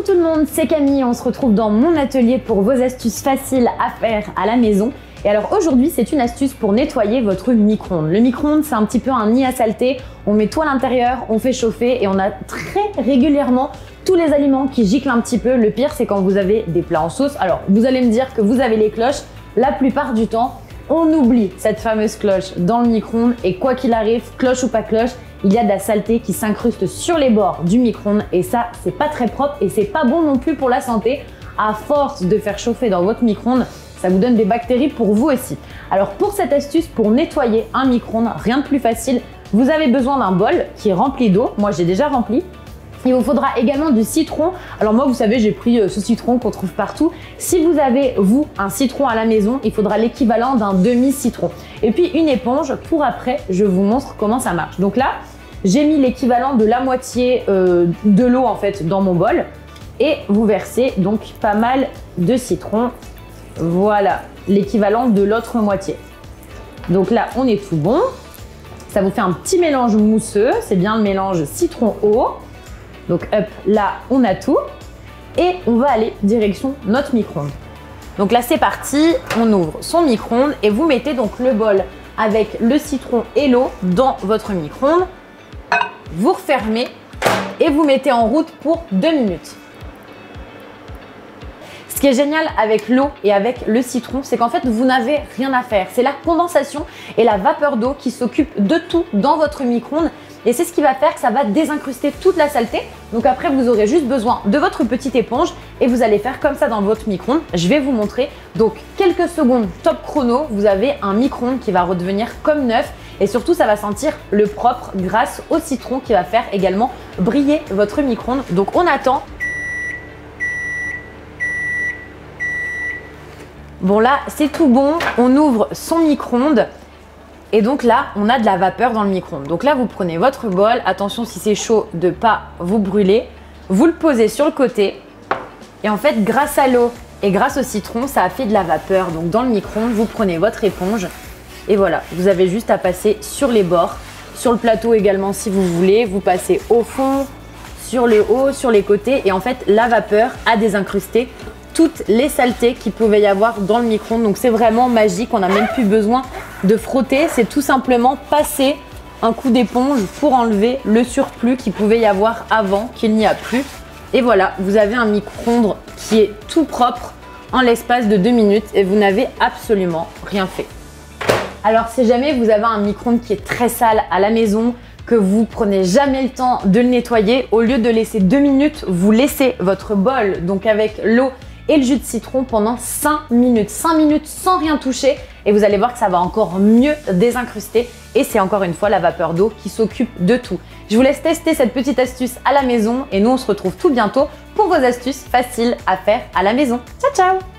Coucou tout le monde, c'est Camille, on se retrouve dans mon atelier pour vos astuces faciles à faire à la maison. Et alors aujourd'hui, c'est une astuce pour nettoyer votre micro-ondes. Le micro-ondes, c'est un petit peu un nid à saleté. On met tout à l'intérieur, on fait chauffer et on a très régulièrement tous les aliments qui giclent un petit peu. Le pire, c'est quand vous avez des plats en sauce. Alors, vous allez me dire que vous avez les cloches. La plupart du temps, on oublie cette fameuse cloche dans le micro-ondes et quoi qu'il arrive, cloche ou pas cloche, il y a de la saleté qui s'incruste sur les bords du micro-ondes et ça, c'est pas très propre et c'est pas bon non plus pour la santé. À force de faire chauffer dans votre micro-ondes, ça vous donne des bactéries pour vous aussi. Alors pour cette astuce, pour nettoyer un micro-ondes, rien de plus facile, vous avez besoin d'un bol qui est rempli d'eau. Moi, j'ai déjà rempli. Il vous faudra également du citron. Alors moi, vous savez, j'ai pris ce citron qu'on trouve partout. Si vous avez, vous, un citron à la maison, il faudra l'équivalent d'un demi-citron. Et puis une éponge pour après, je vous montre comment ça marche. Donc là, j'ai mis l'équivalent de la moitié de l'eau en fait dans mon bol. Et vous versez donc pas mal de citron. Voilà, l'équivalent de l'autre moitié. Donc là, on est tout bon. Ça vous fait un petit mélange mousseux. C'est bien le mélange citron-eau. Donc hop, là on a tout et on va aller direction notre micro-ondes. Donc là c'est parti, on ouvre son micro-ondes et vous mettez donc le bol avec le citron et l'eau dans votre micro-ondes. Vous refermez et vous mettez en route pour 2 minutes. Ce qui est génial avec l'eau et avec le citron, c'est qu'en fait vous n'avez rien à faire. C'est la condensation et la vapeur d'eau qui s'occupent de tout dans votre micro-ondes. Et c'est ce qui va faire que ça va désincruster toute la saleté. Donc après, vous aurez juste besoin de votre petite éponge et vous allez faire comme ça dans votre micro-ondes. Je vais vous montrer. Donc quelques secondes top chrono, vous avez un micro-ondes qui va redevenir comme neuf. Et surtout, ça va sentir le propre grâce au citron qui va faire également briller votre micro-ondes. Donc on attend. Bon là, c'est tout bon. On ouvre son micro-ondes. Et donc là, on a de la vapeur dans le micro-ondes. Donc là, vous prenez votre bol. Attention, si c'est chaud, de ne pas vous brûler. Vous le posez sur le côté. Et en fait, grâce à l'eau et grâce au citron, ça a fait de la vapeur. Donc dans le micro-ondes, vous prenez votre éponge. Et voilà, vous avez juste à passer sur les bords. Sur le plateau également, si vous voulez. Vous passez au fond, sur le haut, sur les côtés. Et en fait, la vapeur a désincrusté toutes les saletés qu'il pouvait y avoir dans le micro-ondes. Donc c'est vraiment magique, on n'a même plus besoin de frotter, c'est tout simplement passer un coup d'éponge pour enlever le surplus qu'il pouvait y avoir avant qu'il n'y a plus. Et voilà, vous avez un micro-ondes qui est tout propre en l'espace de 2 minutes et vous n'avez absolument rien fait. Alors si jamais vous avez un micro-ondes qui est très sale à la maison, que vous prenez jamais le temps de le nettoyer, au lieu de laisser 2 minutes, vous laissez votre bol donc avec l'eau et le jus de citron pendant 5 minutes. 5 minutes sans rien toucher et vous allez voir que ça va encore mieux désincruster et c'est encore une fois la vapeur d'eau qui s'occupe de tout. Je vous laisse tester cette petite astuce à la maison et nous on se retrouve tout bientôt pour vos astuces faciles à faire à la maison. Ciao ciao!